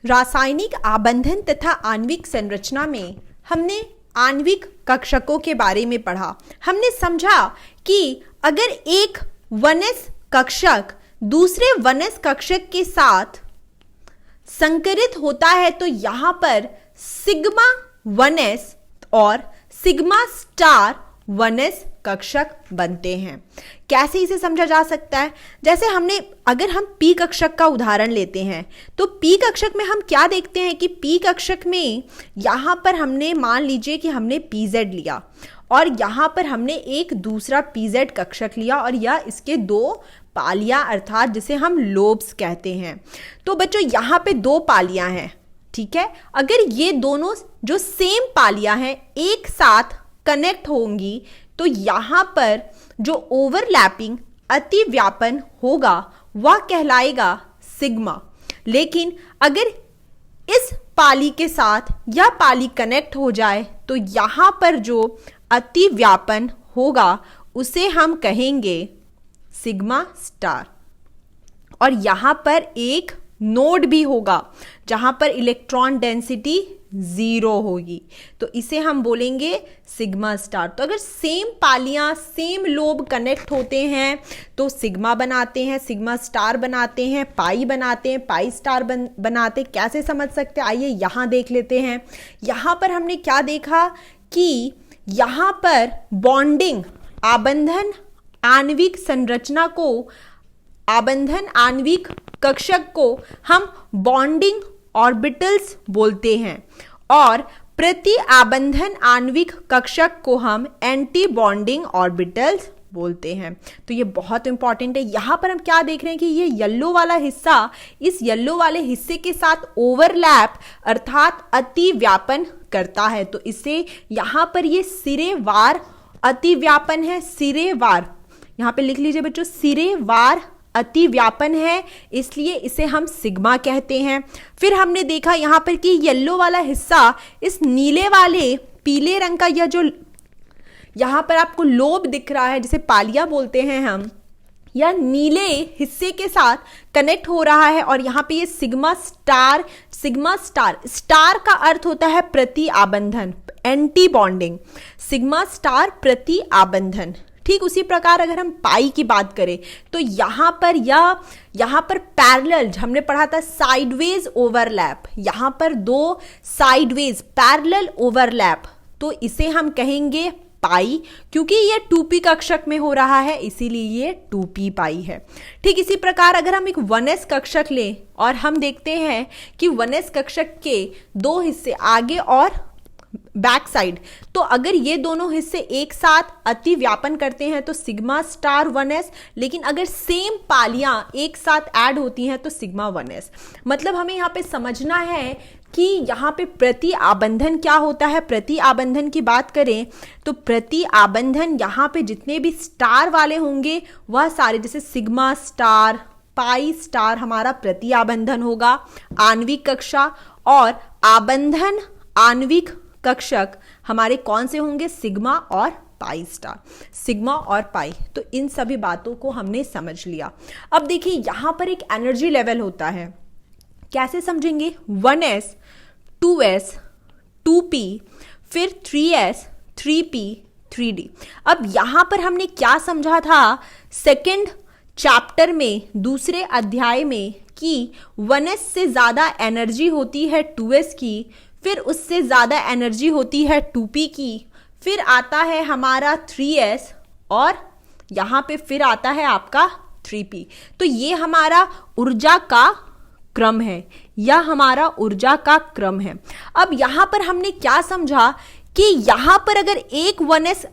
रासायनिक आबंधन तथा आणविक संरचना में हमने आणविक कक्षकों के बारे में पढ़ा। हमने समझा कि अगर एक 1s कक्षक दूसरे 1s कक्षक के साथ संकरित होता है तो यहां पर सिग्मा 1s और सिग्मा स्टार 1s कक्षक बनते हैं। कैसे इसे समझा जा सकता है? जैसे अगर हम पी कक्षक का उदाहरण लेते हैं तो पी कक्षक में हम क्या देखते हैं कि पी कक्षक में यहाँ पर हमने मान लीजिए कि हमने pz लिया और यहाँ पर हमने एक दूसरा pz कक्षक लिया और यह इसके दो पालियां अर्थात जिसे हम लोब्स कहते हैं। तो बच्चों यहाँ पे दो पालियां हैं, ठीक है। अगर ये दोनों जो सेम पालियां हैं एक साथ कनेक्ट होंगी तो यहाँ पर जो ओवरलैपिंग अतिव्यापन होगा वह कहलाएगा सिग्मा। लेकिन अगर इस पाली के साथ यह पाली कनेक्ट हो जाए तो यहाँ पर जो अतिव्यापन होगा उसे हम कहेंगे सिग्मा स्टार। और यहाँ पर एक नोड भी होगा जहां पर इलेक्ट्रॉन डेंसिटी 0 होगी तो इसे हम बोलेंगे सिग्मा स्टार। तो अगर सेम पालियां सेम लोब कनेक्ट होते हैं तो सिग्मा बनाते हैं, सिग्मा स्टार बनाते हैं, पाई बनाते हैं, पाई स्टार बनाते हैं। कैसे समझ सकते हैं? आइए यहां देख लेते हैं। यहां पर हमने क्या देखा कि यहां पर बॉन्डिंग आबंधन आणविक संरचना को आबंधन आणविक कक्षक को हम बॉन्डिंग ऑर्बिटल्स बोलते हैं और प्रति आबंधन आणविक कक्षक को हम एंटी बॉन्डिंग ऑर्बिटल्स बोलते हैं। तो ये बहुत इंपॉर्टेंट है। यहाँ पर हम क्या देख रहे हैं कि ये येलो वाला हिस्सा इस येलो वाले हिस्से के साथ ओवरलैप अर्थात अतिव्यापन करता है। तो इसे यहाँ पर ये सिरेवार अतिव्यापन है, सिरेवार यहाँ पे लिख लीजिए बच्चों, सिरेवार अतिव्यापन है, इसलिए इसे हम सिग्मा कहते हैं। फिर हमने देखा यहाँ पर कि येलो वाला हिस्सा इस नीले वाले पीले रंग का यह जो यहाँ पर आपको लोब दिख रहा है जिसे पालिया बोलते हैं हम, यह नीले हिस्से के साथ कनेक्ट हो रहा है और यहाँ पे ये सिग्मा स्टार स्टार का अर्थ होता है प्रति आबंधन, एंटी बॉन्डिंग, सिग्मा स्टार प्रति आबंधन। ठीक उसी प्रकार अगर हम पाई की बात करें तो यहाँ पर पैरेलल हमने पढ़ा था साइडवेज ओवरलैप, यहाँ पर दो साइडवेज पैरेलल ओवरलैप, तो इसे हम कहेंगे पाई। क्योंकि ये 2p कक्षक में हो रहा है इसीलिए ये 2p पाई है। ठीक इसी प्रकार अगर हम एक 1s कक्षक लें और हम देखते हैं कि 1s कक्षक के दो हिस्से आगे और बैक साइड, तो अगर ये दोनों हिस्से एक साथ अतिव्यापन करते हैं तो सिग्मा स्टार 1s, लेकिन अगर सेम पालियां एक साथ ऐड होती हैं तो सिग्मा 1s। मतलब हमें यहाँ पे समझना है कि यहाँ पे प्रति आबंधन क्या होता है। प्रति आबंधन की बात करें तो प्रति आबंधन यहाँ पे जितने भी स्टार वाले होंगे वह सारे, जैसे सिग्मा स्टार, पाई स्टार हमारा प्रति आबंधन होगा आणविक कक्षा, और आबंधन आणविक कक्षक हमारे कौन से होंगे? सिग्मा और पाई स्टार, सिग्मा और पाई। तो इन सभी बातों को हमने समझ लिया। अब देखिए यहां पर एक एनर्जी लेवल होता है, कैसे समझेंगे? 1s 2s 2p फिर 3s 3p 3d। अब यहां पर हमने क्या समझा था सेकंड चैप्टर में, दूसरे अध्याय में, कि 1s से ज्यादा एनर्जी होती है 2s की, फिर उससे ज्यादा एनर्जी होती है 2p की, फिर आता है हमारा 3s और यहां पे फिर आता है आपका 3p। तो ये हमारा ऊर्जा का क्रम है, यह हमारा ऊर्जा का क्रम है। अब यहां पर हमने क्या समझा कि यहां पर अगर एक 1s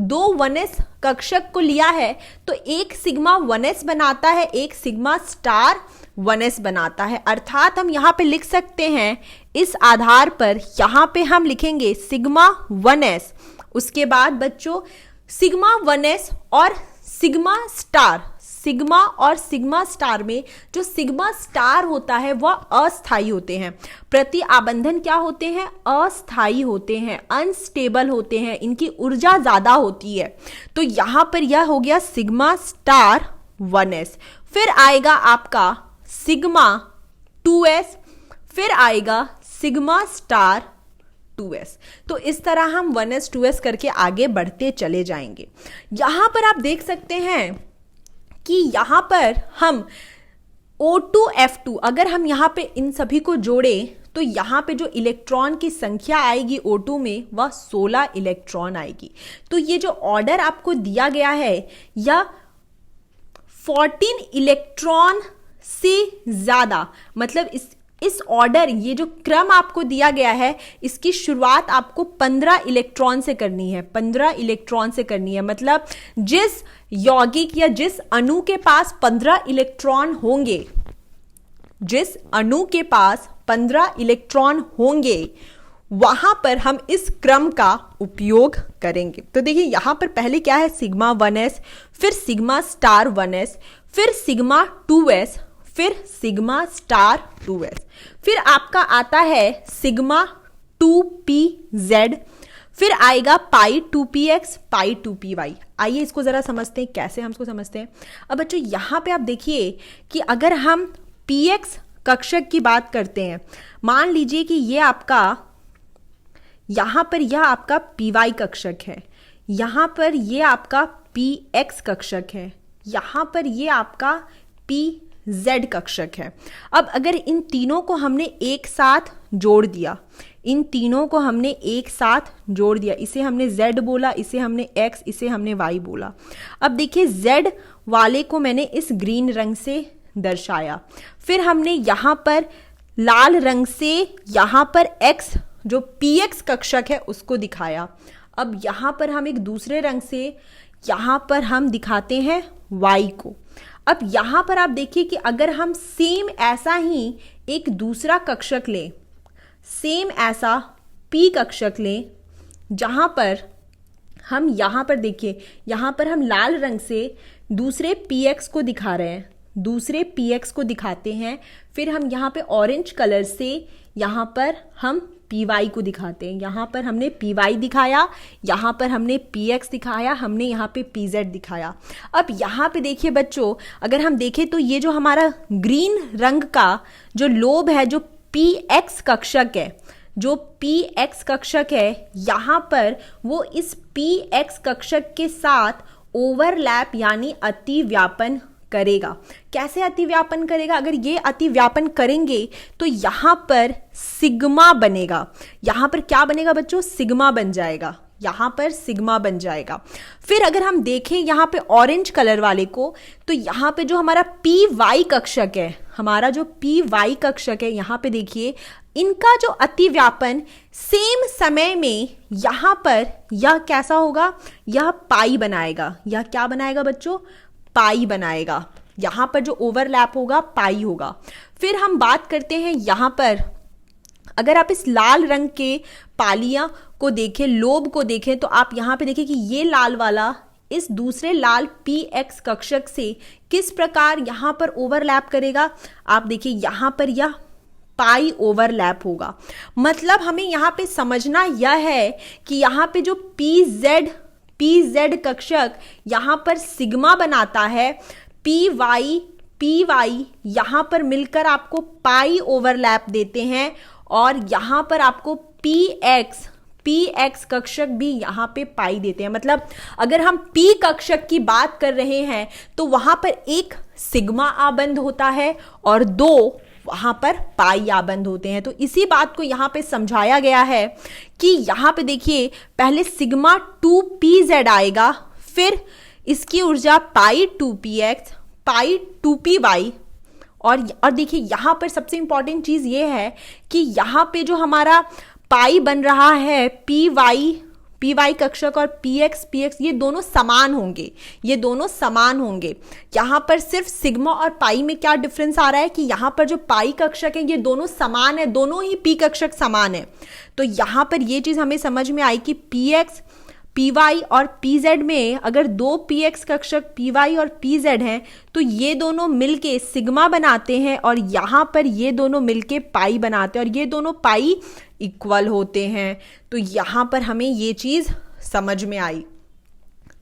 दो 1s कक्षक को लिया है तो एक सिग्मा 1s बनाता है, एक सिग्मा स्टार 1s बनाता है। अर्थात हम यहाँ पे लिख सकते हैं इस आधार पर, यहाँ पे हम लिखेंगे सिग्मा 1s, उसके बाद बच्चों सिग्मा 1s और सिग्मा स्टार, सिग्मा और सिग्मा स्टार में जो सिग्मा स्टार होता है वह अस्थायी होते हैं। प्रति आबंधन क्या होते हैं? अस्थायी होते हैं, अनस्टेबल होते हैं, इनकी ऊर्जा ज्यादा होती है। तो यहां पर यह हो गया सिग्मा स्टार 1s। फिर आएगा आपका सिग्मा 2s, फिर आएगा सिग्मा स्टार 2s। तो इस तरह हम 1s 2s करके आगे बढ़ते चले जाएंगे। यहां पर आप देख सकते हैं कि यहां पर हम O2 F2 अगर हम यहां पे इन सभी को जोड़े तो यहां पे जो इलेक्ट्रॉन की संख्या आएगी O2 में वह 16 इलेक्ट्रॉन आएगी। तो ये जो ऑर्डर आपको दिया गया है या 14 इलेक्ट्रॉन से ज्यादा, मतलब इस ऑर्डर, ये जो क्रम आपको दिया गया है, इसकी शुरुआत आपको 15 इलेक्ट्रॉन से करनी है। 15 इलेक्ट्रॉन से करनी है, मतलब जिस यौगिक या जिस अणु के पास 15 इलेक्ट्रॉन होंगे, जिस अणु के पास 15 इलेक्ट्रॉन होंगे, वहां पर हम इस क्रम का उपयोग करेंगे। तो देखिए यहां पर पहले क्या है, सिग्मा 1s, फिर सिग्मा स्टार 1s, फिर सिग्मा 2s, फिर सिग्मा स्टार 2s, फिर आपका आता है सिग्मा 2pz, फिर आएगा पाई 2px, पाई 2py। आइए इसको जरा समझते हैं, कैसे हम इसको समझते हैं। अब बच्चों यहां पे आप देखिए कि अगर हम px कक्षक की बात करते हैं, मान लीजिए कि ये आपका, यहां पर यह आपका py कक्षक है, यहां पर ये आपका px कक्षक है, यहां पर ये आपका pz कक्षक है। अब अगर इन तीनों को हमने एक साथ जोड़ दिया, इन तीनों को हमने एक साथ जोड़ दिया, इसे हमने z बोला, इसे हमने x, इसे हमने y बोला। अब देखिए z वाले को मैंने इस ग्रीन रंग से दर्शाया, फिर हमने यहां पर लाल रंग से यहां पर x जो px कक्षक है उसको दिखाया। अब यहां पर हम एक दूसरे रंग से यहां पर हम दिखाते हैं y को। अब यहां पर आप देखिए कि अगर हम सेम ऐसा ही एक दूसरा कक्षक लें, सेम ऐसा p कक्षक लें, जहां पर हम यहां पर देखिए, यहां पर हम लाल रंग से दूसरे px को दिखा रहे हैं, दूसरे px को दिखाते हैं, फिर हम यहां पे ऑरेंज कलर से यहां पर हम py को दिखाते हैं। यहां पर हमने py दिखाया, यहां पर हमने px दिखाया, हमने यहां पे pz दिखाया। अब यहां पे देखिए बच्चों, अगर हम देखें तो ये जो हमारा ग्रीन रंग का जो लोब है, जो px कक्षक है, जो px कक्षक है, यहां पर वो इस px कक्षक के साथ ओवरलैप यानी अतिव्यापन करेगा। कैसे अतिव्यापन करेगा? अगर ये अतिव्यापन करेंगे तो यहां पर सिग्मा बनेगा। यहां पर क्या बनेगा बच्चों? सिग्मा बन जाएगा, यहां पर सिग्मा बन जाएगा। फिर अगर हम देखें यहां पे ऑरेंज कलर वाले को, तो यहां पे जो हमारा पी वाई कक्षक है, हमारा जो पी वाई कक्षक है, यहां पे देखिए इनका जो अतिव्यापन सेम समय में यहां पर यह कैसा होगा? यह पाई बनाएगा। यह क्या बनाएगा बच्चों? पाई बनाएगा। यहां पर जो ओवरलैप होगा पाई होगा। फिर हम बात करते हैं यहां पर, अगर आप इस लाल रंग के पालियां को देखें, लोब को देखें, तो आप यहां पे देखिए कि ये लाल वाला इस दूसरे लाल px कक्षक से किस प्रकार यहां पर ओवरलैप करेगा। आप देखिए यहां पर यह पाई ओवरलैप होगा। मतलब हमें यहां पे समझना यह है कि यहां पे जो pz कक्षक यहां पर सिग्मा बनाता है, py यहां पर मिलकर आपको पाई ओवरलैप देते हैं, और यहां पर आपको px कक्षक भी यहां पे पाई देते हैं। मतलब अगर हम p कक्षक की बात कर रहे हैं तो वहां पर एक सिग्मा आबंध होता है और दो वहां पर पाई आबंध होते हैं। तो इसी बात को यहां पे समझाया गया है कि यहां पे देखिए पहले सिग्मा 2pz आएगा, फिर इसकी ऊर्जा पाई 2px, पाई 2py, और देखिए यहां पर सबसे इंपॉर्टेंट चीज ये है कि यहां पे जो हमारा पाई बन रहा है py कक्षक और px ये दोनों समान होंगे, ये दोनों समान होंगे। यहां पर सिर्फ सिग्मा और पाई में क्या डिफरेंस आ रहा है कि यहां पर जो पाई कक्षक है ये दोनों समान है, दोनों ही p कक्षक समान है। तो यहां पर ये चीज हमें समझ में आई कि px, py और pz में अगर दो px कक्षक py और pz हैं तो ये दोनों मिलके सिग्मा बनाते हैं, और यहां पर ये दोनों मिलके पाई बनाते हैं, और ये दोनों पाई इक्वल होते हैं। तो यहां पर हमें ये चीज समझ में आई।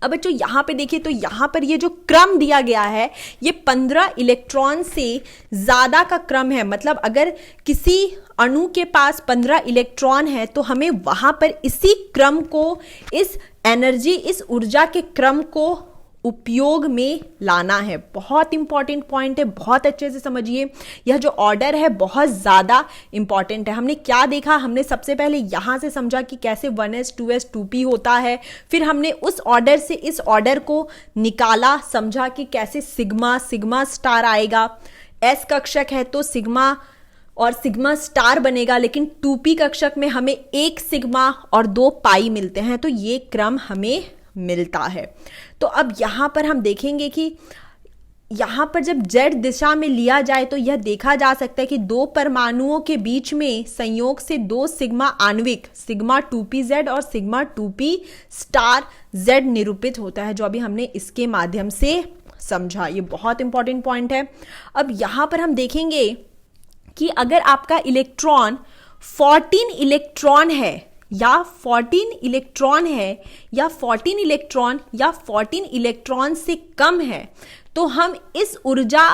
अब बच्चों यहाँ पे देखिए, तो यहाँ पर ये जो क्रम दिया गया है ये 15 इलेक्ट्रॉन से ज्यादा का क्रम है। मतलब अगर किसी अणु के पास 15 इलेक्ट्रॉन है तो हमें वहां पर इसी क्रम को, इस एनर्जी, इस ऊर्जा के क्रम को उपयोग में लाना है। बहुत इंपॉर्टेंट पॉइंट है, बहुत अच्छे से समझिए। यह जो ऑर्डर है बहुत ज्यादा इंपॉर्टेंट है। हमने क्या देखा, हमने सबसे पहले यहां से समझा कि कैसे 1s 2s 2p होता है, फिर हमने उस ऑर्डर से इस ऑर्डर को निकाला, समझा कि कैसे सिग्मा, सिग्मा स्टार आएगा। s कक्षक है तो सिग्मा और सिग्मा स्टार बनेगा, लेकिन 2p कक्षक में हमें 1 सिग्मा और 2 पाई मिलते हैं, तो ये क्रम हमें मिलता है। तो अब यहां पर हम देखेंगे कि यहां पर जब z दिशा में लिया जाए तो यह देखा जा सकता है कि दो परमाणुओं के बीच में संयोग से 2 सिग्मा आणविक, सिग्मा 2pz और सिग्मा 2p स्टार z निरूपित होता है, जो अभी हमने इसके माध्यम से समझा। ये बहुत इंपॉर्टेंट पॉइंट है। अब यहां पर हम देखेंगे कि अगर आपका इलेक्ट्रॉन 14 इलेक्ट्रॉन है या 14 इलेक्ट्रॉन है या 14 इलेक्ट्रॉन या 14 इलेक्ट्रॉन से कम है तो हम इस ऊर्जा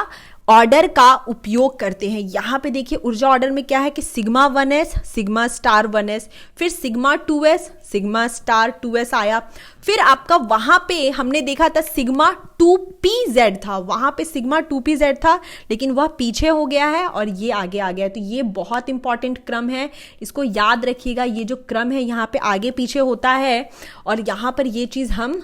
ऑर्डर का उपयोग करते हैं। यहां पे देखिए ऊर्जा ऑर्डर में क्या है कि sigma 1s, sigma star 1s, फिर sigma 2s, sigma star 2s आया। फिर आपका वहां पे हमने देखा था सिग्मा 2pz था, वहां पे सिग्मा 2pz था, लेकिन वह पीछे हो गया है और ये आगे आ गया। तो ये बहुत इंपॉर्टेंट क्रम है, इसको याद रखिएगा। ये जो क्रम है यहाँ पे आगे पीछे होता है और यहाँ पर ये चीज हम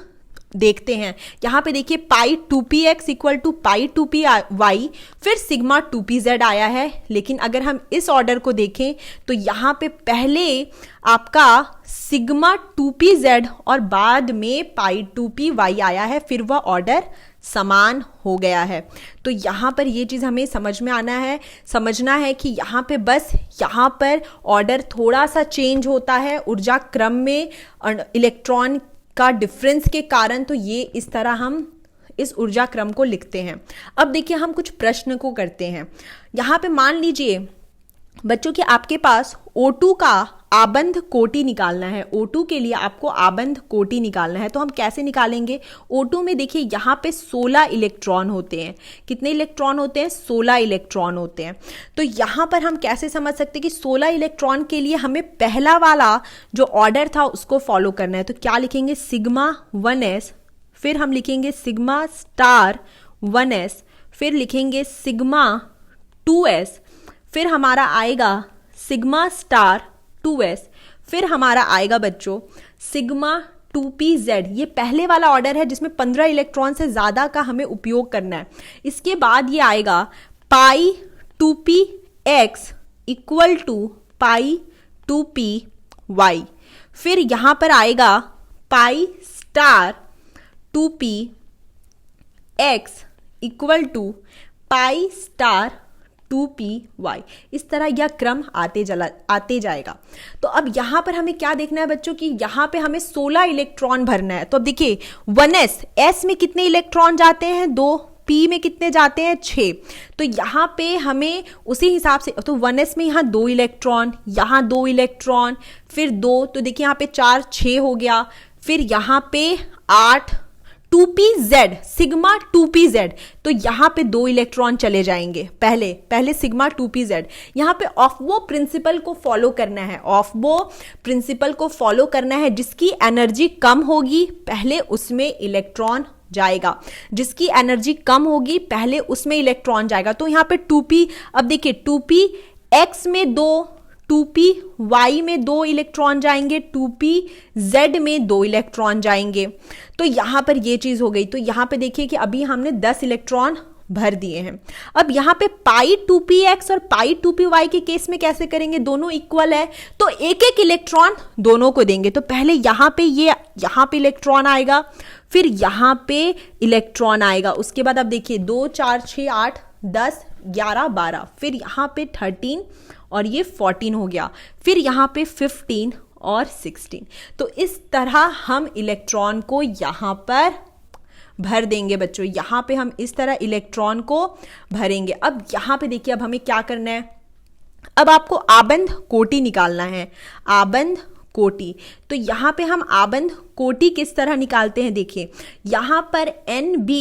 देखते हैं। यहां पे देखिए पाई 2px equal to pi 2py, फिर सिग्मा 2pz आया है। लेकिन अगर हम इस ऑर्डर को देखें तो यहां पे पहले आपका सिग्मा 2pz और बाद में पाई 2py आया है, फिर वह ऑर्डर समान हो गया है। तो यहां पर ये चीज हमें समझ में आना है, समझना है कि यहां पे बस यहां पर ऑर्डर थोड़ा सा चेंज होता है ऊर्जा क्रम में इलेक्ट्रॉन का डिफरेंस के कारण। तो ये इस तरह हम इस ऊर्जा क्रम को लिखते हैं। अब देखिए हम कुछ प्रश्न को करते हैं। यहां पे मान लीजिए बच्चों कि आपके पास O2 का आबंध कोटि निकालना है। O2 के लिए आपको आबंध कोटि निकालना है, तो हम कैसे निकालेंगे? O2 में देखिए यहाँ पे 16 इलेक्ट्रॉन होते हैं। कितने इलेक्ट्रॉन होते हैं? 16 इलेक्ट्रॉन होते हैं। तो यहाँ पर हम कैसे समझ सकते हैं कि 16 इलेक्ट्रॉन के लिए हमें पहला वाला जो ऑर्डर था उसको फॉलो करना है। तो क्या लिखेंगे? सिग्मा 1s, फिर हम लिखेंगे सिग्मा स्टार 1s, फिर लिखेंगे सिग्मा 2s, फिर हमारा आएगा सिग्मा स्टार 2s, फिर हमारा आएगा बच्चों सिग्मा 2pz। ये पहले वाला ऑर्डर है जिसमें 15 इलेक्ट्रॉन से ज्यादा का हमें उपयोग करना है। इसके बाद ये आएगा पाई 2px equal to pi 2py, फिर यहां पर आएगा pi star 2px equal to pi star 2py। इस तरह यह क्रम आते जाएगा। तो अब यहां पर हमें क्या देखना है बच्चों कि यहां पे हमें 16 इलेक्ट्रॉन भरना है। तो अब देखिए 1s में कितने इलेक्ट्रॉन जाते हैं? 2, p में कितने जाते हैं? 6। तो यहां पे हमें उसी हिसाब से, तो 1s में यहां 2 इलेक्ट्रॉन, यहां 2 इलेक्ट्रॉन, फिर 2, तो देखिए यहां पे 4, 6 हो गया, फिर यहां पे 8, 2pz, सिग्मा 2pz, तो यहां पे 2 इलेक्ट्रॉन चले जाएंगे। पहले सिग्मा 2pz। यहां पे ऑफबो प्रिंसिपल को फॉलो करना है, ऑफबो प्रिंसिपल को फॉलो करना है। जिसकी एनर्जी कम होगी पहले उसमें इलेक्ट्रॉन जाएगा, जिसकी एनर्जी कम होगी पहले उसमें इलेक्ट्रॉन जाएगा। तो यहां पे 2p, अब देखिए 2px में 2, 2py में 2 इलेक्ट्रॉन जाएंगे, 2pz में 2 इलेक्ट्रॉन जाएंगे। तो यहां पर ये चीज हो गई। तो यहां पे देखिए कि अभी हमने 10 इलेक्ट्रॉन भर दिए हैं। अब यहां पे पाई 2px और पाई 2py के केस में कैसे करेंगे? दोनों इक्वल है तो एक एक इलेक्ट्रॉन दोनों को देंगे। तो पहले यहां पे यहां पे इलेक्ट्रॉन आएगा, फिर यहां पे इलेक्ट्रॉन आएगा। उसके बाद अब देखिए 2, 4, 6, 8, 10, 11, 12, फिर यहां पे 13 और ये 14 हो गया, फिर यहां पे 15 और 16। तो इस तरह हम इलेक्ट्रॉन को यहां पर भर देंगे बच्चों। यहां पे हम इस तरह इलेक्ट्रॉन को भरेंगे। अब यहां पे देखिए अब हमें क्या करना है? अब आपको आबंध कोटि निकालना है। आबंध कोटि। तो यहाँ पे हम आबंध कोटि किस तरह निकालते हैं, देखिए यहाँ पर NB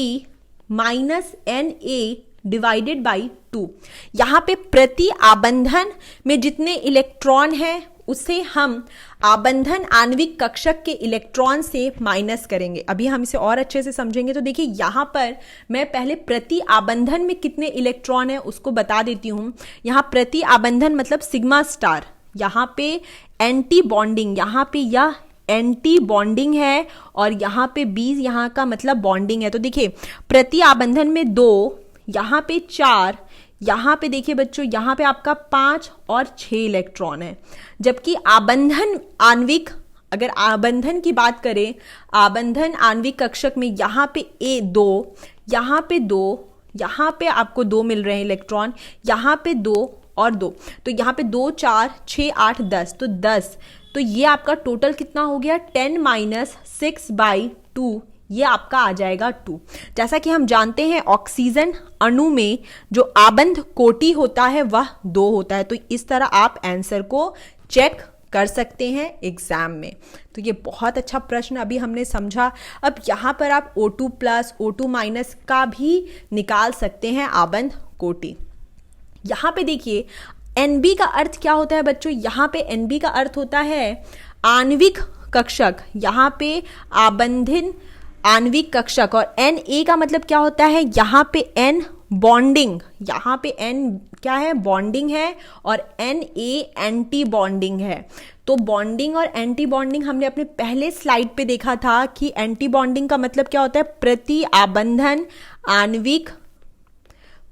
minus NA divided by 2। यहाँ पे प्रति आबंधन में जितने इलेक्ट्रॉन हैं उसे हम आबंधन आणविक कक्षक के इलेक्ट्रॉन से माइनस करेंगे। अभी हम इसे और अच्छे से समझेंगे। तो देखिए यहाँ पर मैं पहले प्रति आबंधन में कितने इलेक्ट्रॉन है उसको बता देती हूँ। यहाँ प्रति आबंधन मतलब सिग्मा स्टार, यहाँ पे एंटी बॉन्डिंग, यहाँ पे यह एंटी बॉन्डिंग है और यहाँ पे 20 यहाँ का मतलब बॉन्डिंग है। तो देखिए प्रति आबंधन में 2, यहाँ पे 4, यहाँ पे देखिए बच्चों यहाँ पे आपका 5 और 6 इलेक्ट्रॉन है। जबकि आबंधन आणविक, अगर आबंधन की बात करें, आबंधन आणविक कक्षक में यहाँ पे A2, यहाँ पे 2, यहाँ पे आपको 2 मिल रहे हैं इलेक्ट्रॉन, यहाँ पे 2 और 2, तो यहाँ पे 2 4 6 8 10, तो 10। तो ये आपका टोटल कितना हो गया, 10 माइनस 6/2, ये आपका आ जाएगा 2। जैसा कि हम जानते हैं ऑक्सीजन अणु में जो आबंध कोटि होता है वह 2 होता है। तो इस तरह आप आंसर को चेक कर सकते हैं एग्जाम में। तो ये बहुत अच्छा प्रश्न अभी हमने समझा। अब यहाँ पर आप O2 प्लस O2 माइनस का भी निकाल सकते हैं आबंध कोटि। यहाँ पे देखिए NB का अर्थ क्या होता है बच्चों, यहाँ पे NB का अर्थ होता है आणविक कक्षक, यहाँ पे आबंधन आणविक कक्षक, और Na का मतलब क्या होता है, यहाँ पे N बॉन्डिंग, यहाँ पे N क्या है, बॉन्डिंग है, और Na एंटी बॉन्डिंग है। तो बॉन्डिंग और एंटी बॉन्डिंग हमने अपने पहले स्लाइड पे देखा था कि एंटी बॉन्डिंग का मतलब क्या होता है, प्रति आबंधन आणविक,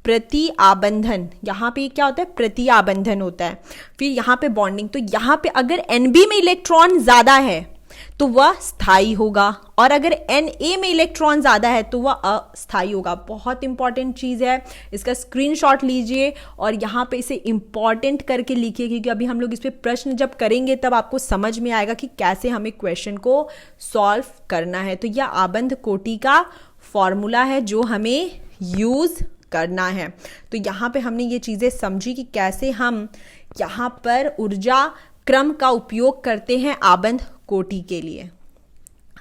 प्रति आबंधन, यहाँ पे क्या होता है, प्रति आबंधन होता है। फिर यहाँ पे बॉन्डिंग, तो यहाँ पे अगर NB में इलेक्ट्रॉन ज्यादा है तो वह स्थायी होगा, और अगर Na में इलेक्ट्रॉन ज्यादा है तो वह अस्थायी होगा। बहुत इंपॉर्टेंट चीज है, इसका स्क्रीनशॉट लीजिए और यहाँ पे इसे इंपॉर्टेंट करके लिखिए, क्योंकि अभी हम लोग इस पे प्रश्न जब करेंगे तब आपको समझ में आएगा कि कैसे हमें क्वेश्चन को सॉल्व करना है। तो यह आबंध कोटि का फॉर्मूला है जो हमें यूज करना है। तो यहाँ पे हमने ये चीजें समझी कि कैसे हम यहाँ पर ऊर्जा क्रम का उपयोग करते हैं आबंध कोटि के लिए।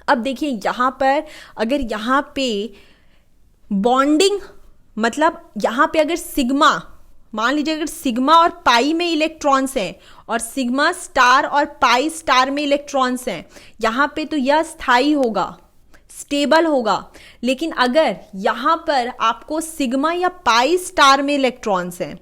अब देखिए यहाँ पर अगर यहाँ पे बॉन्डिंग, मतलब यहाँ पे अगर सिग्मा, मान लीजिए अगर सिग्मा और पाई में इलेक्ट्रॉन्स हैं और सिग्मा स्टार और पाई स्टार में इलेक्ट्रॉन्स हैं, यहाँ पे तो यह स्थायी होगा, स्टेबल होगा। लेकिन अगर यहाँ पर आपको सिग्मा या पाई स्टार में इलेक्ट्रॉन्स हैं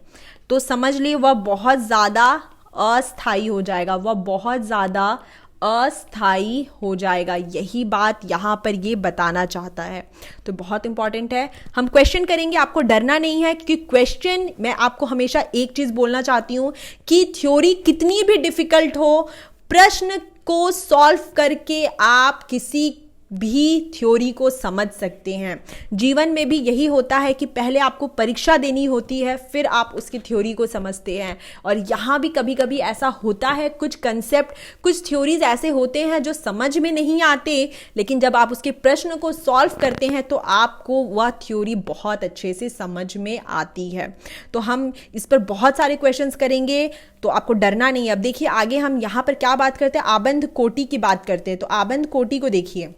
तो समझ लिए वह बहुत ज़्यादा अस्थायी हो जाएगा, वह बहुत ज़्यादा अस्थायी हो जाएगा। यही बात यहाँ पर ये बताना चाहता है। तो बहुत इंपॉर्टेंट है। हम क्वेश्चन करेंगे, आपको डरना नहीं है, क्योंकि क्वेश्चन मैं आपको हमेशा एक चीज़ बोलना चाहती हूँ कि थ्योरी कितनी भी डिफिकल्ट हो, प्रश्न को सॉल्व करके आप किसी भी थ्योरी को समझ सकते हैं। जीवन में भी यही होता है कि पहले आपको परीक्षा देनी होती है, फिर आप उसकी थ्योरी को समझते हैं। और यहाँ भी कभी कभी ऐसा होता है, कुछ कंसेप्ट, कुछ थ्योरीज ऐसे होते हैं जो समझ में नहीं आते, लेकिन जब आप उसके प्रश्न को सॉल्व करते हैं तो आपको वह थ्योरी बहुत अच्छे से समझ में आती है। तो हम इस पर बहुत सारे क्वेश्चंस करेंगे, तो आपको डरना नहीं है। अब देखिए आगे हम यहाँ पर क्या बात करते हैं, आबंध कोटि की बात करते हैं। तो आबंध कोटि को देखिए,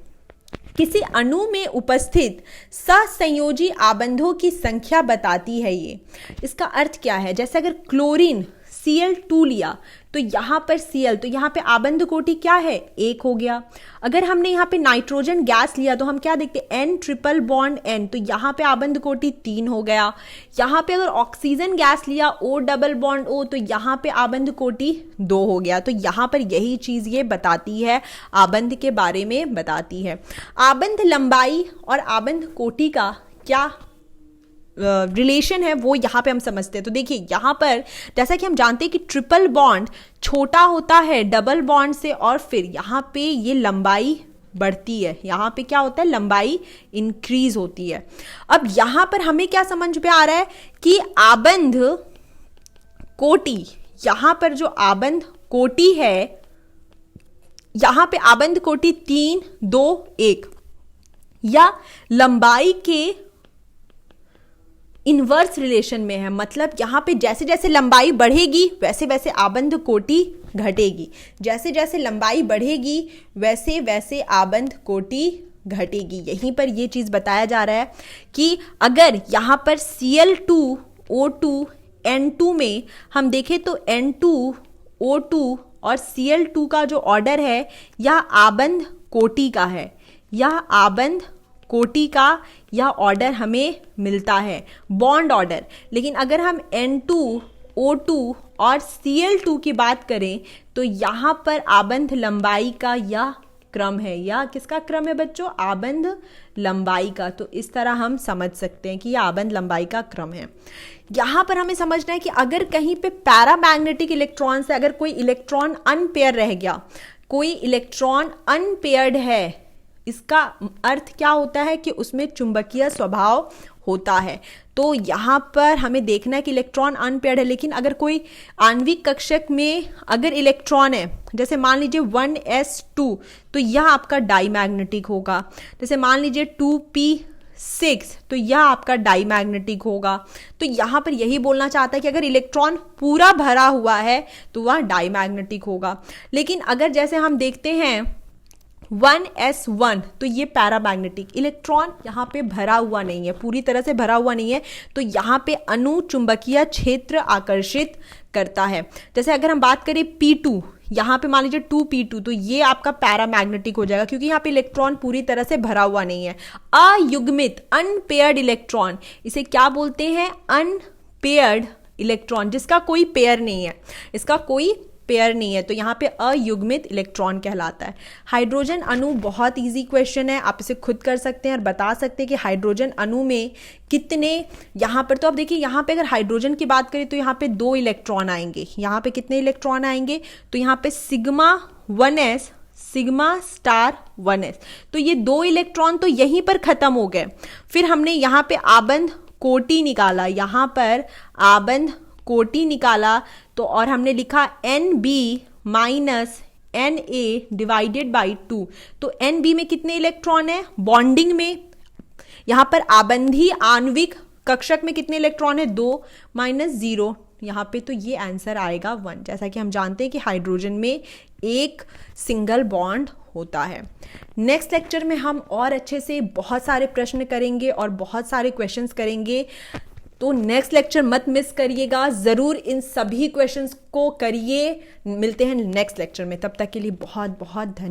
किसी अणु में उपस्थित सहसंयोजी आबंधों की संख्या बताती है ये। इसका अर्थ क्या है, जैसे अगर क्लोरीन Cl2 लिया तो यहाँ पर Cl, तो यहाँ पे आबंध कोटि क्या है, 1 हो गया। अगर हमने यहाँ पे नाइट्रोजन गैस लिया तो हम क्या देखते हैं, N ट्रिपल बॉन्ड N, तो यहाँ पे आबंध कोटि 3 हो गया। यहाँ पे अगर ऑक्सीजन गैस लिया O डबल बॉन्ड O, तो यहाँ पे आबंध कोटि 2 हो गया। तो यहाँ पर यही चीज ये बताती है, आबंध के बारे में बताती है। आबंध लंबाई और आबंध कोटि का क्या रिलेशन है वो यहाँ पे हम समझते हैं। तो देखिए यहाँ पर जैसा कि हम जानते हैं कि ट्रिपल बॉन्ड छोटा होता है डबल बॉन्ड से, और फिर यहाँ पे ये लंबाई बढ़ती है, यहाँ पे क्या होता है, लंबाई इंक्रीज होती है। अब यहाँ पर हमें क्या समझ में आ रहा है कि आबंध कोटि, यहाँ पर जो आबंध कोटि है, यहाँ पे आबंध कोटि 3 2 1 या लंबाई के इनवर्स रिलेशन में है, मतलब यहाँ पे जैसे जैसे लंबाई बढ़ेगी वैसे वैसे आबंध कोटि घटेगी, जैसे जैसे लंबाई बढ़ेगी वैसे वैसे आबंध कोटि घटेगी। यहीं पर ये चीज़ बताया जा रहा है कि अगर यहाँ पर Cl2O2 N2 में हम देखें तो N2O2 और Cl2 का जो ऑर्डर है यह आबंध कोटि का है, यह आबंध कोटि का यह ऑर्डर हमें मिलता है, बॉन्ड ऑर्डर। लेकिन अगर हम N2O2 और Cl2 की बात करें तो यहाँ पर आबंध लंबाई का यह क्रम है। यह किसका क्रम है बच्चों? आबंध लंबाई का। तो इस तरह हम समझ सकते हैं कि यह आबंध लंबाई का क्रम है। यहाँ पर हमें समझना है कि अगर कहीं पे पैरामैग्नेटिक इलेक्ट्रॉन से अगर कोई इलेक्ट्रॉन अनपेयर रह गया, कोई इलेक्ट्रॉन अनपेयर्ड है, इसका अर्थ क्या होता है कि उसमें चुंबकीय स्वभाव होता है। तो यहाँ पर हमें देखना है कि इलेक्ट्रॉन अनपेयर्ड है, लेकिन अगर कोई आणविक कक्षक में अगर इलेक्ट्रॉन है, जैसे मान लीजिए 1s2, तो यह आपका डाईमैग्नेटिक होगा। जैसे मान लीजिए 2p6, तो यह आपका डाईमैग्नेटिक होगा। तो यहाँ पर यही बोलना चाहता है कि अगर इलेक्ट्रॉन पूरा भरा हुआ है तो वह डाईमैग्नेटिक होगा। लेकिन अगर जैसे हम देखते हैं 1s1, तो ये पैरामैग्नेटिक, इलेक्ट्रॉन यहाँ पे भरा हुआ नहीं है, पूरी तरह से भरा हुआ नहीं है, तो यहाँ पे अणु चुंबकीय क्षेत्र आकर्षित करता है। जैसे अगर हम बात करें P2, यहाँ पे मान लीजिए 2p2, तो ये आपका पैरामैग्नेटिक हो जाएगा क्योंकि यहाँ पे इलेक्ट्रॉन पूरी तरह से भरा हुआ नहीं है। अयुग्मित अनपेयर्ड इलेक्ट्रॉन, इसे क्या बोलते हैं? अनपेयर्ड इलेक्ट्रॉन, जिसका कोई पेयर नहीं है, इसका कोई पेयर नहीं है, तो यहाँ पे अयुग्मित इलेक्ट्रॉन कहलाता है। हाइड्रोजन अणु बहुत इजी क्वेश्चन है, आप इसे खुद कर सकते हैं और बता सकते हैं कि हाइड्रोजन अणु में कितने, यहाँ पर तो आप देखिए यहाँ पे अगर हाइड्रोजन की बात करें तो यहाँ पे 2 इलेक्ट्रॉन आएंगे। यहाँ पे कितने इलेक्ट्रॉन आएंगे? तो यहाँ पे sigma 1s, sigma star 1s, तो ये 2 इलेक्ट्रॉन तो यहीं पर खत्म हो गए। फिर हमने यहाँ पे आबंध कोटि निकाला, यहाँ पर आबंध कोटि निकाला, तो और हमने लिखा NB minus NA divided by 2। तो NB में कितने इलेक्ट्रॉन है? बॉन्डिंग में। यहाँ पर आबंधी आणविक कक्षक में कितने इलेक्ट्रॉन है? 2 माइनस 0, यहाँ पे तो ये आंसर आएगा 1। जैसा कि हम जानते हैं कि हाइड्रोजन में एक सिंगल बॉन्ड होता है। नेक्स्ट लेक्चर में हम और अच्छे से बहुत सारे प्रश्न करेंगे और बहुत सारे क्वेश्चंस करेंगे, तो नेक्स्ट लेक्चर मत मिस करिएगा, ज़रूर इन सभी क्वेश्चंस को करिए। मिलते हैं नेक्स्ट लेक्चर में, तब तक के लिए बहुत बहुत धन्यवाद।